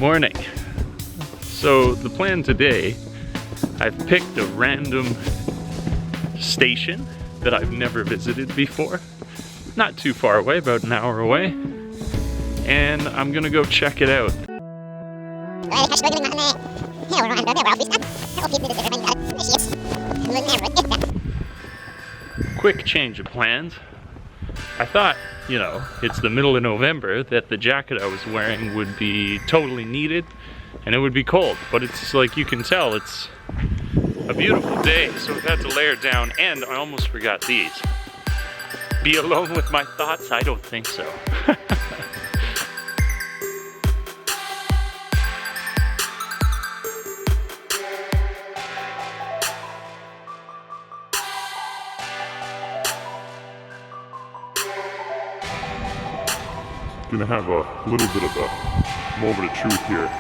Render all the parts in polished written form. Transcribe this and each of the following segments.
morning. So the plan today, I've picked a random station that I've never visited before. Not too far away, about an hour away. And I'm gonna go check it out. Quick change of plans. I thought, you know, it's the middle of November, that the jacket I was wearing would be totally needed and it would be cold, but it's like you can tell it's a beautiful day, so I've had to layer down, and I almost forgot these. Be alone with my thoughts? I don't think so. Gonna have a little bit of a moment of truth here.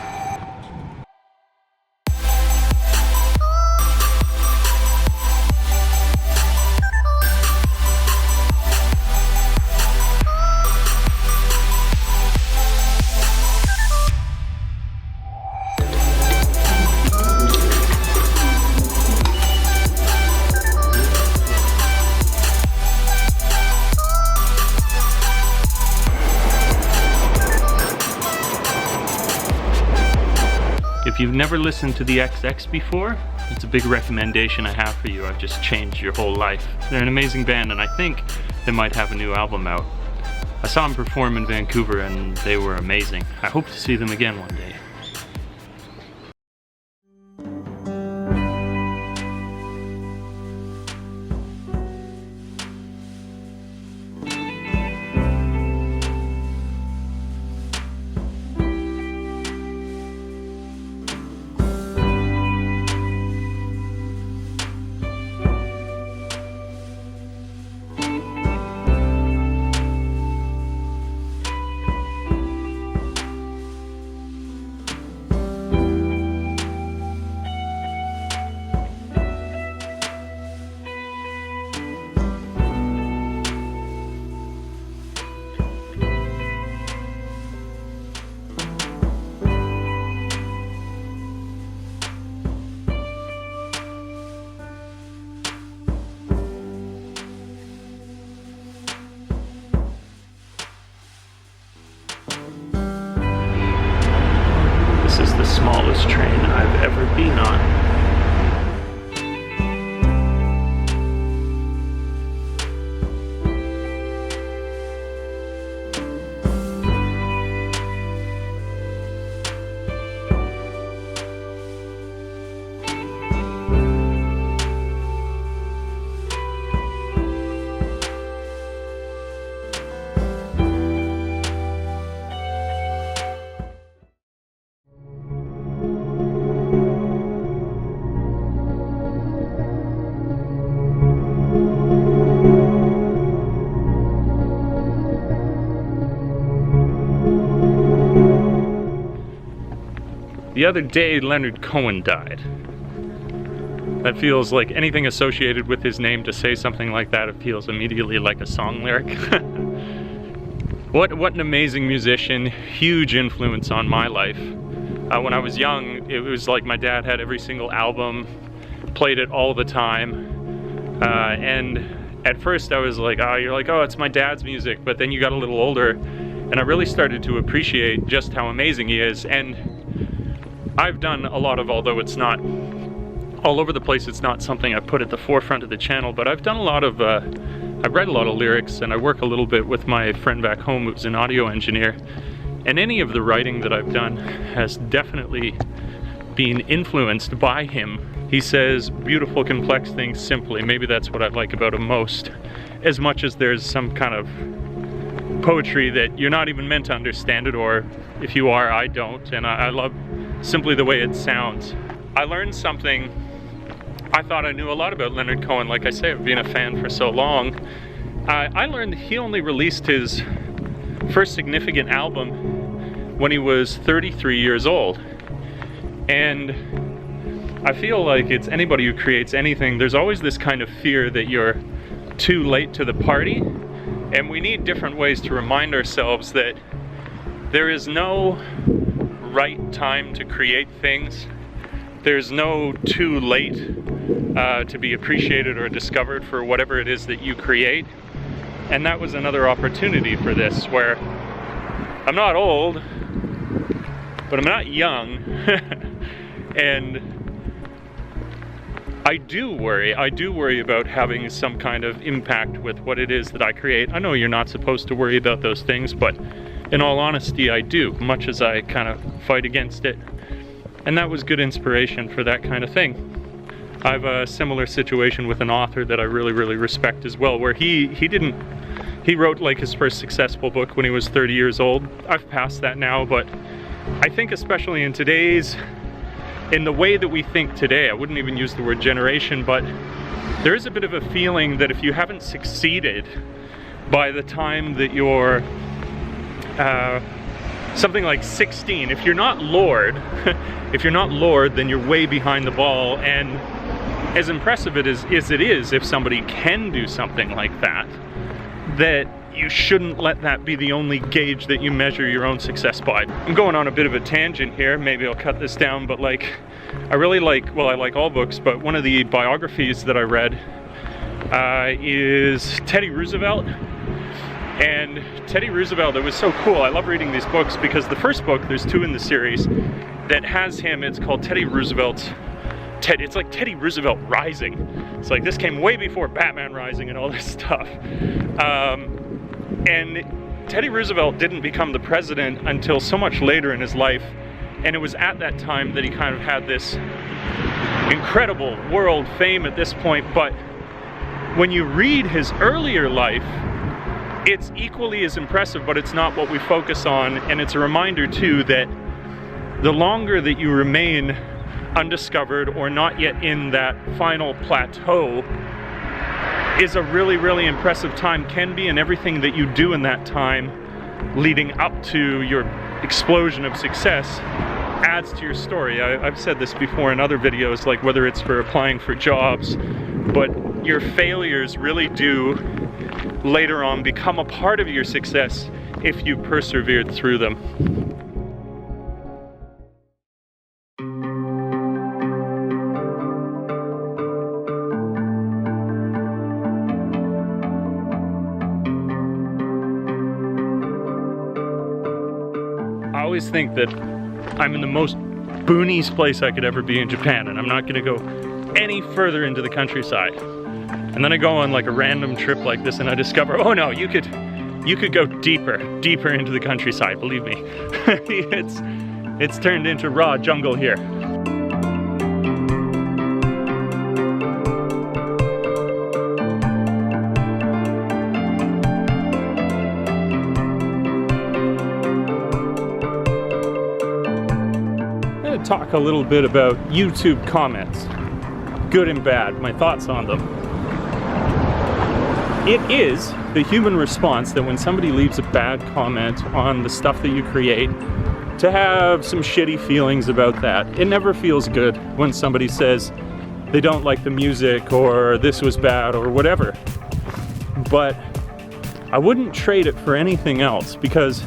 If you've never listened to the XX before, it's a big recommendation I have for you. I've just changed your whole life. They're an amazing band, and I think they might have a new album out. I saw them perform in Vancouver and they were amazing. I hope to see them again one day. This is the smallest train I've ever been on. The other day, Leonard Cohen died. That feels like anything associated with his name, to say something like that, it feels immediately like a song lyric. What an amazing musician, huge influence on my life. When I was young, it was like my dad had every single album, played it all the time, and at first I was like, oh, you're like, oh, it's my dad's music, but then you got a little older, and I really started to appreciate just how amazing he is. And I've done a lot of, although it's not all over the place, it's not something I put at the forefront of the channel, but I've done a lot of, I've read a lot of lyrics, and I work a little bit with my friend back home who's an audio engineer, and any of the writing that I've done has definitely been influenced by him. He says beautiful, complex things simply. Maybe that's what I like about him most, as much as there's some kind of poetry that you're not even meant to understand it, or if you are, I don't, and I love simply the way it sounds. I learned something. I thought I knew a lot about Leonard Cohen. Like I say, I've been a fan for so long. I learned he only released his first significant album when he was 33 years old. And I feel like it's anybody who creates anything, there's always this kind of fear that you're too late to the party. And we need different ways to remind ourselves that there is no right time to create things. There's no too late to be appreciated or discovered for whatever it is that you create. And that was another opportunity for this, where I'm not old, but I'm not young. And I do worry about having some kind of impact with what it is that I create. I know you're not supposed to worry about those things, but in all honesty, I do, much as I kind of fight against it. And that was good inspiration for that kind of thing. I have a similar situation with an author that I really, really respect as well, where he wrote like his first successful book when he was 30 years old. I've passed that now, but I think especially in the way that we think today, I wouldn't even use the word generation, but there is a bit of a feeling that if you haven't succeeded by the time that you're something like 16, if you're not lured, then you're way behind the ball. And as impressive as it is if somebody can do something like that, that you shouldn't let that be the only gauge that you measure your own success by. I'm going on a bit of a tangent here, maybe I'll cut this down, but like, I really like, well, I like all books, but one of the biographies that I read is Teddy Roosevelt. And Teddy Roosevelt, it was so cool. I love reading these books because the first book, there's two in the series, that has him, it's called Teddy Roosevelt's it's like Teddy Roosevelt Rising. It's like this came way before Batman Rising and all this stuff. And Teddy Roosevelt didn't become the president until so much later in his life. And it was at that time that he kind of had this incredible world fame at this point. But when you read his earlier life, it's equally as impressive, but it's not what we focus on. And it's a reminder too that the longer that you remain undiscovered or not yet in that final plateau is a really, really impressive time, can be, and everything that you do in that time leading up to your explosion of success adds to your story. I've said this before in other videos, like whether it's for applying for jobs, but your failures really do later on become a part of your success if you persevered through them. I always think that I'm in the most booniest place I could ever be in Japan, and I'm not gonna go any further into the countryside. And then I go on like a random trip like this and I discover, oh no, you could go deeper into the countryside, believe me. It's turned into raw jungle here. Talk a little bit about YouTube comments, good and bad, my thoughts on them. It is the human response that when somebody leaves a bad comment on the stuff that you create, to have some shitty feelings about that. It never feels good when somebody says they don't like the music or this was bad or whatever. But I wouldn't trade it for anything else, because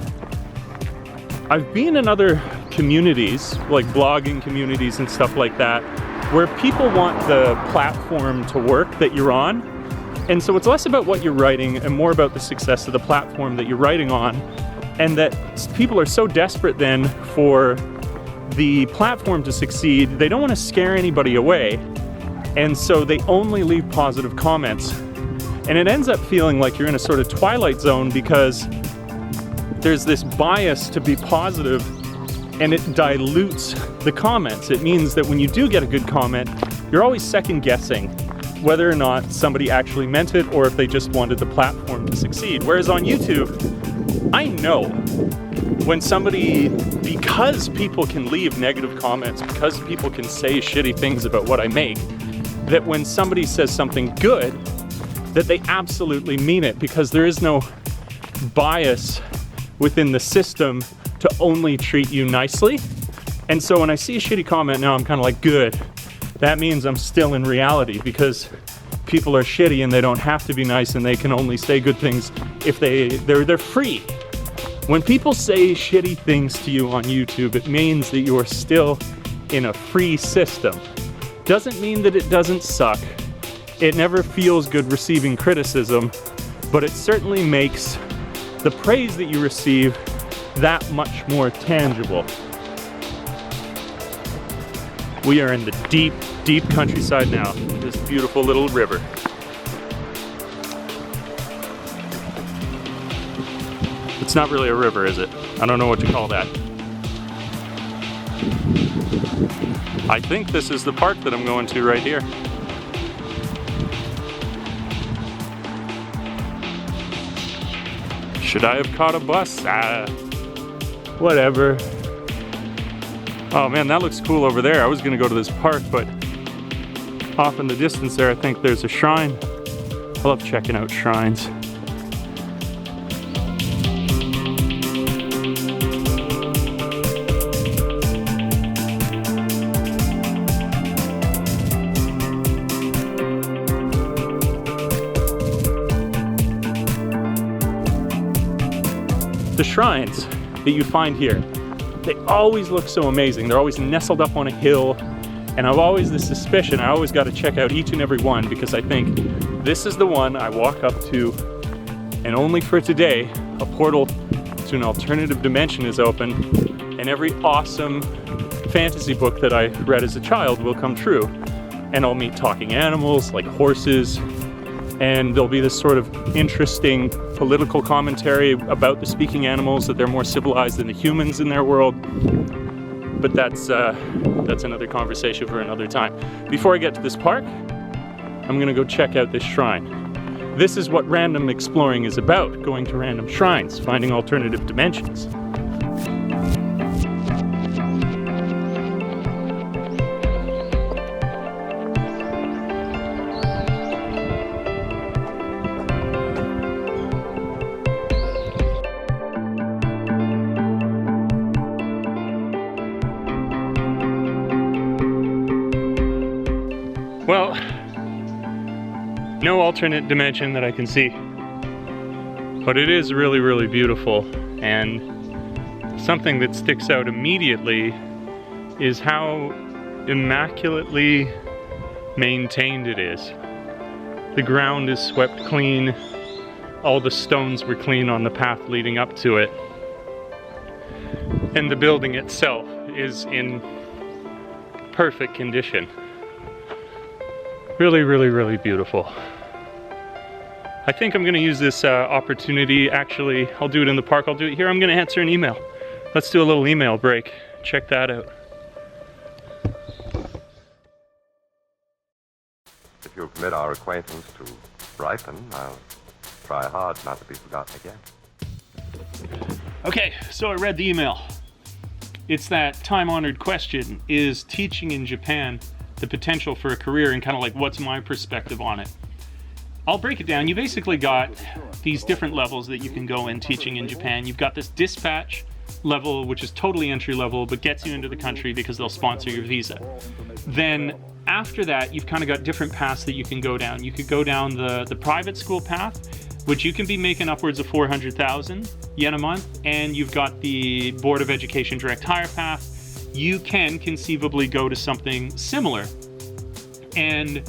I've been in other communities, like blogging communities and stuff like that, where people want the platform to work that you're on. And so it's less about what you're writing and more about the success of the platform that you're writing on. And that people are so desperate then for the platform to succeed, they don't want to scare anybody away. And so they only leave positive comments. And it ends up feeling like you're in a sort of twilight zone, because there's this bias to be positive, and it dilutes the comments. It means that when you do get a good comment, you're always second guessing whether or not somebody actually meant it or if they just wanted the platform to succeed. Whereas on YouTube, I know when somebody, because people can leave negative comments, because people can say shitty things about what I make, that when somebody says something good, that they absolutely mean it, because there is no bias within the system to only treat you nicely. And so when I see a shitty comment now, I'm kind of like, good. That means I'm still in reality, because people are shitty and they don't have to be nice, and they can only say good things if they're free. When people say shitty things to you on YouTube, it means that you are still in a free system. Doesn't mean that it doesn't suck. It never feels good receiving criticism, but it certainly makes the praise that you receive that much more tangible. We are in the deep, deep countryside now, this beautiful little river. It's not really a river, is it? I don't know what to call that. I think this is the park that I'm going to right here. Should I have caught a bus? Whatever. Oh man, that looks cool over there. I was gonna go to this park, but off in the distance there, I think there's a shrine. I love checking out shrines. The shrines that you find here, they always look so amazing. They're always nestled up on a hill, and I've always this suspicion, I always got to check out each and every one, because I think this is the one I walk up to, and only for today, a portal to an alternative dimension is open, and every awesome fantasy book that I read as a child will come true. And I'll meet talking animals like horses, and there'll be this sort of interesting political commentary about the speaking animals, that they're more civilized than the humans in their world. But that's another conversation for another time. Before I get to this park, I'm gonna go check out this shrine. This is what random exploring is about, going to random shrines, finding alternative dimensions. Well, no alternate dimension that I can see, but it is really, really beautiful, and something that sticks out immediately is how immaculately maintained it is. The ground is swept clean, all the stones were clean on the path leading up to it, and the building itself is in perfect condition. Really, really, really beautiful. I think I'm gonna use this opportunity, actually, I'll do it in the park, I'll do it here, I'm gonna answer an email. Let's do a little email break. Check that out. If you'll permit our acquaintance to ripen, I'll try hard not to be forgotten again. Okay, so I read the email. It's that time-honored question, is teaching in Japan the potential for a career, and kind of like what's my perspective on it. I'll break it down. You basically got these different levels that you can go in teaching in Japan. You've got this dispatch level, which is totally entry level, but gets you into the country because they'll sponsor your visa. Then after that, you've kind of got different paths that you can go down. You could go down the private school path, which you can be making upwards of 400,000 yen a month, and you've got the Board of Education direct hire path. You can conceivably go to something similar. And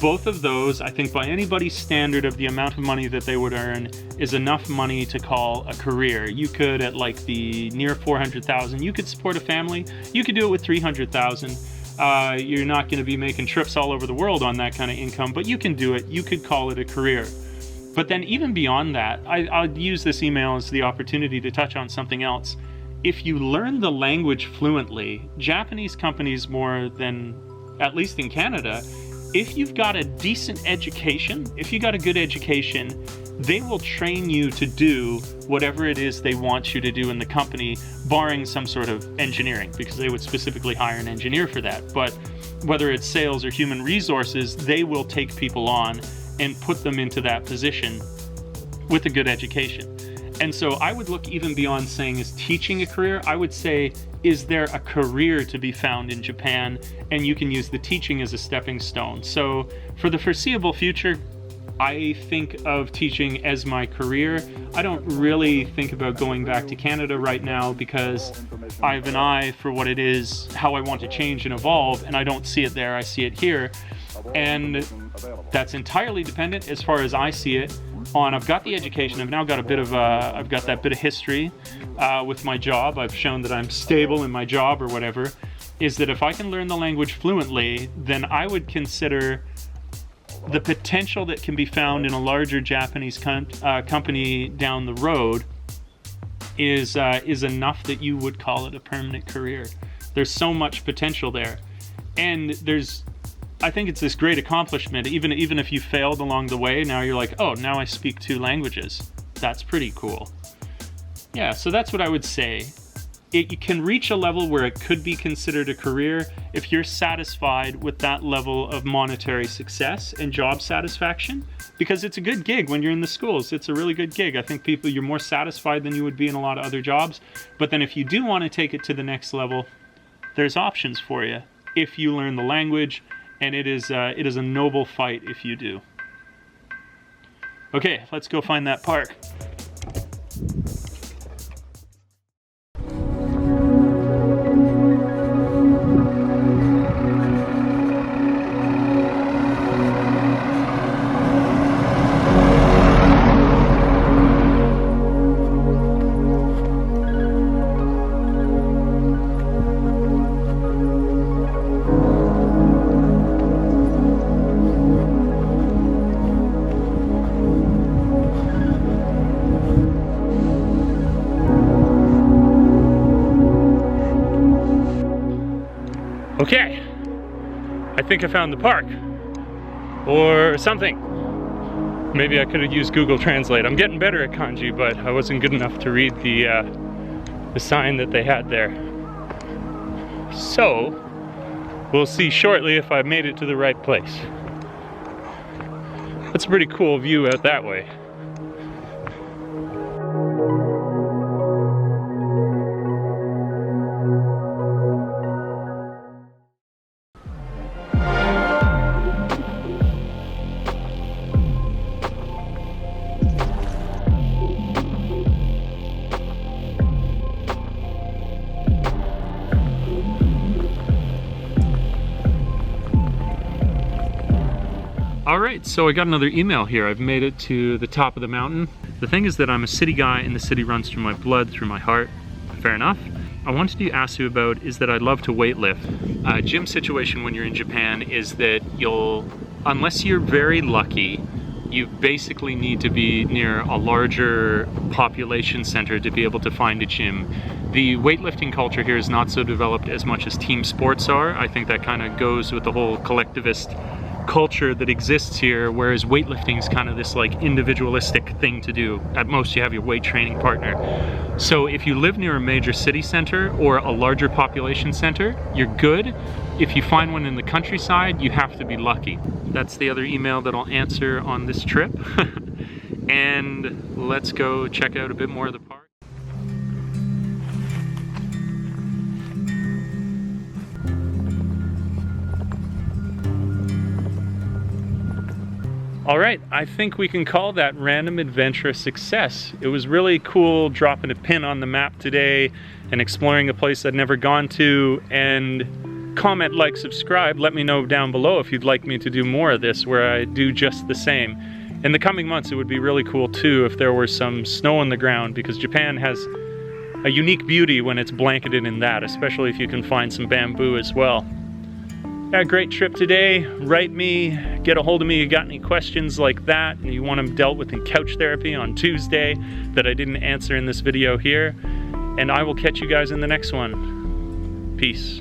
both of those, I think by anybody's standard of the amount of money that they would earn, is enough money to call a career. You could, at like the near 400,000, you could support a family. You could do it with 300,000. You're not gonna be making trips all over the world on that kind of income, but you can do it. You could call it a career. But then even beyond that, I'll use this email as the opportunity to touch on something else. If you learn the language fluently, Japanese companies more than, at least in Canada, if you've got a decent education, if you got a good education, they will train you to do whatever it is they want you to do in the company, barring some sort of engineering, because they would specifically hire an engineer for that. But whether it's sales or human resources, they will take people on and put them into that position with a good education. And so I would look even beyond saying, is teaching a career? I would say, is there a career to be found in Japan? And you can use the teaching as a stepping stone. So for the foreseeable future, I think of teaching as my career. I don't really think about going back to Canada right now because I have an eye for what it is, how I want to change and evolve, and I don't see it there, I see it here. And that's entirely dependent, as far as I see it, on I've got the education, I've now got a bit of I've got that bit of history with my job. I've shown that I'm stable in my job or whatever, is that if I can learn the language fluently, then I would consider the potential that can be found in a larger Japanese company down the road is enough that you would call it a permanent career. There's so much potential there, and I think it's this great accomplishment. Even if you failed along the way, now you're like, oh, now I speak 2 languages. That's pretty cool. Yeah, so that's what I would say. You can reach a level where it could be considered a career if you're satisfied with that level of monetary success and job satisfaction, because it's a good gig when you're in the schools. It's a really good gig. I think you're more satisfied than you would be in a lot of other jobs. But then if you do want to take it to the next level, there's options for you if you learn the language, and it is a noble fight if you do. Okay, let's go find that park. Okay, I think I found the park, or something. Maybe I could have used Google Translate. I'm getting better at kanji, but I wasn't good enough to read the sign that they had there. So, we'll see shortly if I made it to the right place. That's a pretty cool view out that way. Alright, so I got another email here. I've made it to the top of the mountain. The thing is that I'm a city guy and the city runs through my blood, through my heart. Fair enough. I wanted to ask you about is that I'd love to weightlift. Gym situation when you're in Japan is that unless you're very lucky, you basically need to be near a larger population center to be able to find a gym. The weightlifting culture here is not so developed as much as team sports are. I think that kind of goes with the whole collectivist culture that exists here, whereas weightlifting is kind of this like individualistic thing to do. At most you have your weight training partner. So if you live near a major city center or a larger population center, you're good. If you find one in the countryside, you have to be lucky. That's the other email that I'll answer on this trip. And let's go check out a bit more of the park. All right, I think we can call that random adventure a success. It was really cool dropping a pin on the map today and exploring a place I'd never gone to. And comment, like, subscribe. Let me know down below if you'd like me to do more of this where I do just the same. In the coming months, it would be really cool too if there were some snow on the ground, because Japan has a unique beauty when it's blanketed in that, especially if you can find some bamboo as well. Had a great trip today. Write me, get a hold of me if you got any questions like that and you want them dealt with in couch therapy on Tuesday that I didn't answer in this video here. And I will catch you guys in the next one. Peace.